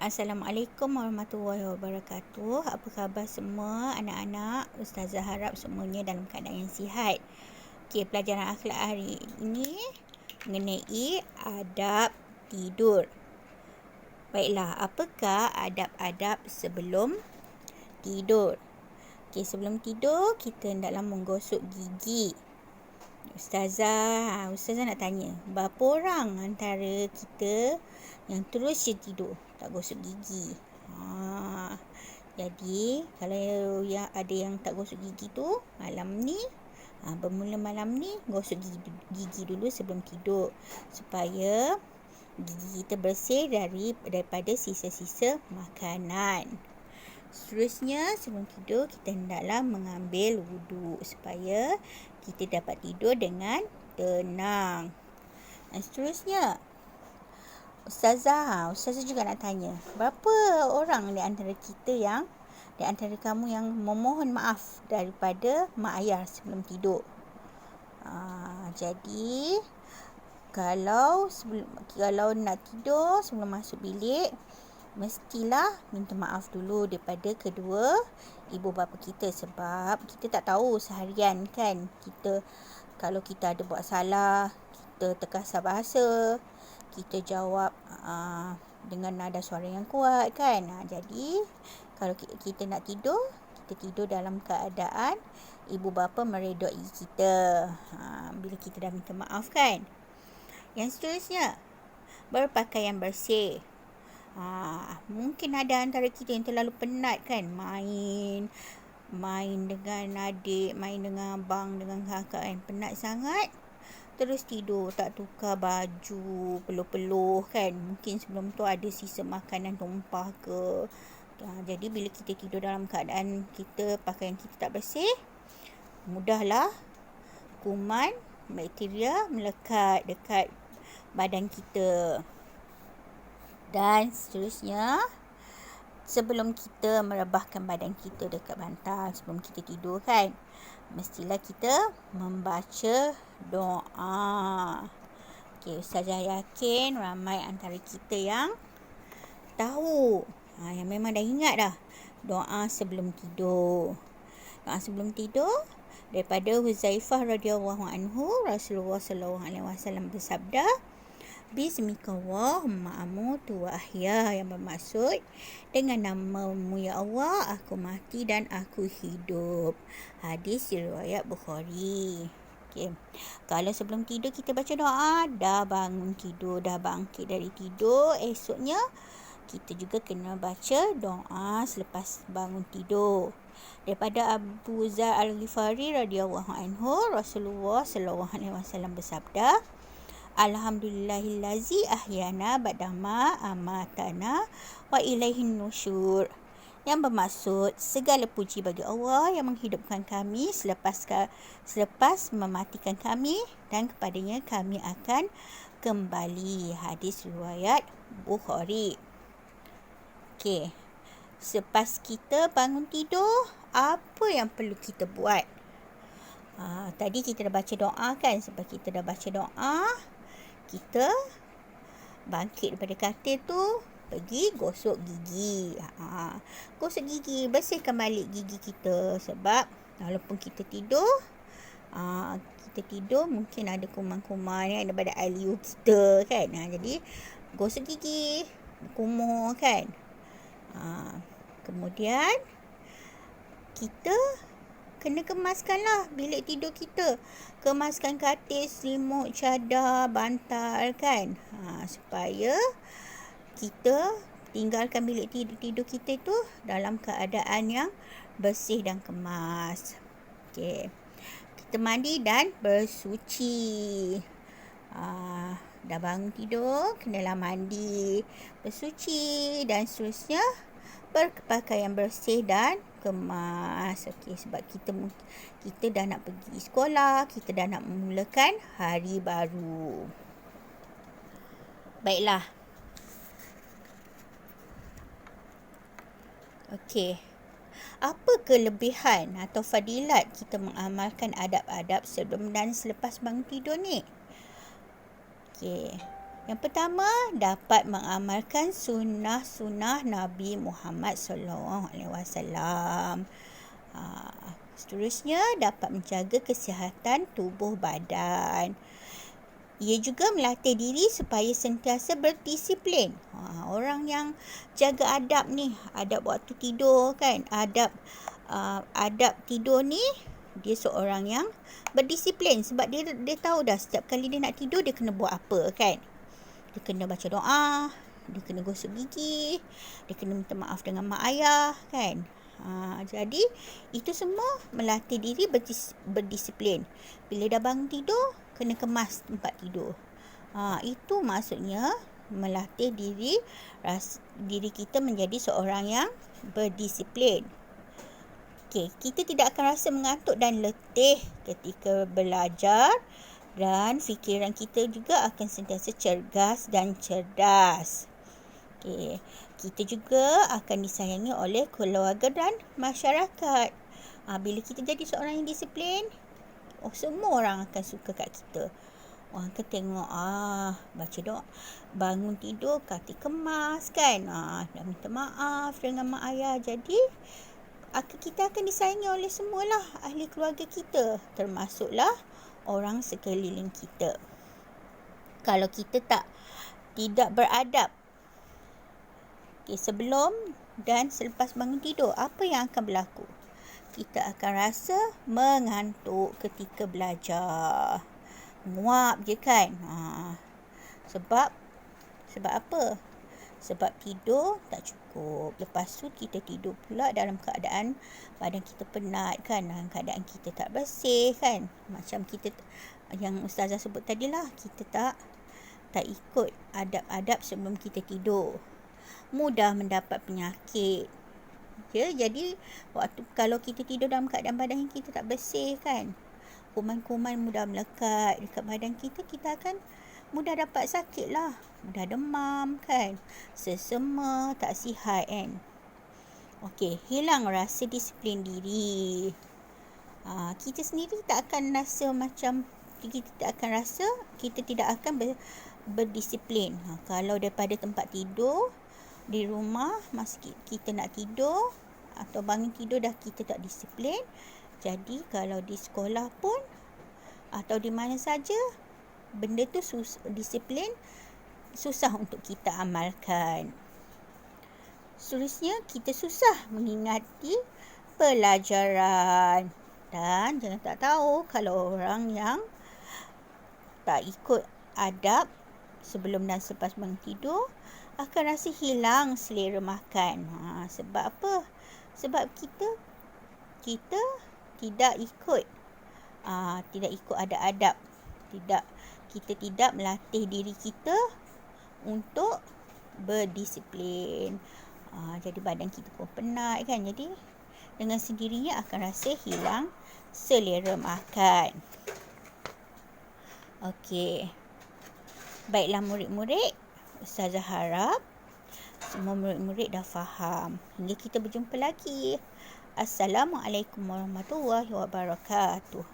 Assalamualaikum warahmatullahi wabarakatuh. Apa khabar semua anak-anak? Ustazah harap semuanya dalam keadaan yang sihat. Okey, pelajaran akhlak hari ini mengenai adab tidur. Baiklah, apakah adab-adab sebelum tidur? Okey, sebelum tidur kita hendaklah menggosok gigi. Ustazah nak tanya, berapa orang antara kita yang terus je tidur, tak gosok gigi? Jadi, kalau ada yang tak gosok gigi tu, bermula malam ni, gosok gigi dulu sebelum tidur. Supaya gigi kita bersih daripada sisa-sisa makanan. Seterusnya, sebelum tidur, kita hendaklah mengambil wuduk supaya kita dapat tidur dengan tenang. Dan seterusnya, Ustazah juga nak tanya, berapa orang di antara kamu yang memohon maaf daripada mak ayah sebelum tidur? Jadi, kalau nak tidur sebelum masuk bilik, mestilah minta maaf dulu daripada kedua ibu bapa kita, sebab kita tak tahu seharian kan, kalau kita ada buat salah, kita terkasar bahasa, kita jawab dengan nada suara yang kuat kan. Jadi kalau kita nak tidur, kita tidur dalam keadaan ibu bapa meredai kita bila kita dah minta maaf kan. Yang seterusnya, berpakaian bersih. Mungkin ada antara kita yang terlalu penat kan, main dengan adik, main dengan abang, dengan kakak kan, penat sangat, terus tidur, tak tukar baju, peluh-peluh kan. Mungkin sebelum tu ada sisa makanan tumpah ke. Jadi bila kita tidur dalam keadaan pakaian kita tak bersih, mudahlah kuman, bakteria melekat dekat badan kita. Dan seterusnya, sebelum kita merebahkan badan kita dekat bantal sebelum kita tidur kan, mestilah kita membaca doa. Okey, Ustazah yakin ramai antara kita yang tahu, yang memang dah ingat dah doa sebelum tidur. Doa sebelum tidur daripada Huzaifah radhiyallahu anhu, Rasulullah sallallahu alaihi wasallam bersabda, Bismikallahumma amutu wa ahya, yang bermaksud, dengan nama-Mu ya Allah aku mati dan aku hidup. Hadis riwayat Bukhari. Okay. Kalau sebelum tidur kita baca doa, dah bangun tidur, dah bangkit dari tidur, esoknya kita juga kena baca doa selepas bangun tidur. Daripada Abu Dzar Al-Ghifari radhiyallahu anhu, Rasulullah sallallahu alaihi wasallam bersabda, Alhamdulillahillazi ahyana ba'dama amatana wa ilaihin nusyur. Yang bermaksud, segala puji bagi Allah yang menghidupkan kami selepas mematikan kami, dan kepadanya kami akan kembali. Hadis riwayat Bukhari. Okey. Selepas kita bangun tidur, apa yang perlu kita buat? Tadi kita dah baca doa kan. Sebab kita dah baca doa, kita bangkit daripada katil tu, pergi gosok gigi. Gosok gigi, bersihkan balik gigi kita. Sebab walaupun kita tidur, mungkin ada kuman-kuman yang ada pada aliu kita kan. Jadi gosok gigi, kumur kan. Kemudian kita kena kemaskanlah bilik tidur kita. Kemaskan katil, selimut, cadar, bantal kan. Supaya kita tinggalkan bilik tidur kita itu dalam keadaan yang bersih dan kemas. Okey. Kita mandi dan bersuci. Dah bangun tidur, kenalah mandi, bersuci dan seterusnya, berpakaian bersih dan kemas. Okey, sebab kita dah nak pergi sekolah, kita dah nak memulakan hari baru. Baiklah. Okey. Apa kelebihan atau fadilat kita mengamalkan adab-adab sebelum dan selepas bangun tidur ni? Okey. Yang pertama, dapat mengamalkan sunnah-sunnah Nabi Muhammad SAW. Seterusnya, dapat menjaga kesihatan tubuh badan. Ia juga melatih diri supaya sentiasa berdisiplin. Orang yang jaga adab ni, adab waktu tidur kan, adab tidur ni, dia seorang yang berdisiplin sebab dia tahu dah setiap kali dia nak tidur dia kena buat apa kan. Dia kena baca doa, dia kena gosok gigi, dia kena minta maaf dengan mak ayah kan. Jadi itu semua melatih diri berdisiplin. Bila dah bangun tidur, kena kemas tempat tidur. Itu maksudnya melatih diri kita menjadi seorang yang berdisiplin. Kita tidak akan rasa mengantuk dan letih ketika belajar, dan fikiran kita juga akan sentiasa cergas dan cerdas. Kita juga akan disayangi oleh keluarga dan masyarakat. Bila kita jadi seorang yang disiplin, semua orang akan suka kat kita. Orang akan tengok, baca doa, bangun tidur, kaki kemas kan. Dah minta maaf dengan mak ayah. Jadi, kita akan disayangi oleh semualah ahli keluarga kita. Termasuklah orang sekeliling kita. Kalau kita tidak beradab, sebelum dan selepas bangun tidur, apa yang akan berlaku? Kita akan rasa mengantuk ketika belajar. Muak je kan? Sebab apa? Sebab tidur tak cukup. Lepas tu kita tidur pula dalam keadaan badan kita penat kan? Dalam keadaan kita tak bersih kan? Macam kita yang Ustazah sebut tadilah, kita tak ikut adab-adab sebelum kita tidur. Mudah mendapat penyakit. Jadi kalau kita tidur dalam keadaan badan kita tak bersih kan, kuman-kuman mudah melekat dekat badan kita, kita akan mudah dapat sakit lah. Mudah demam kan, sesama, tak sihat kan. Hilang rasa disiplin diri. Kita sendiri tak akan rasa macam, kita tidak akan berdisiplin. Kalau daripada tempat tidur, di rumah, masa kita nak tidur atau bangun tidur dah kita tak disiplin. Jadi kalau di sekolah pun atau di mana saja, benda tu disiplin susah untuk kita amalkan. Seterusnya, kita susah mengingati pelajaran. Dan jangan tak tahu, kalau orang yang tak ikut adab sebelum dan selepas bangun tidur, akan rasa hilang selera makan. Sebab apa? Sebab kita tidak ikut adab-adab. Kita tidak melatih diri kita untuk berdisiplin. Jadi badan kita pun penat kan. Jadi dengan sendirinya akan rasa hilang selera makan. Baiklah murid-murid, Ustazah harap semua murid-murid dah faham. Hingga kita berjumpa lagi. Assalamualaikum warahmatullahi wabarakatuh.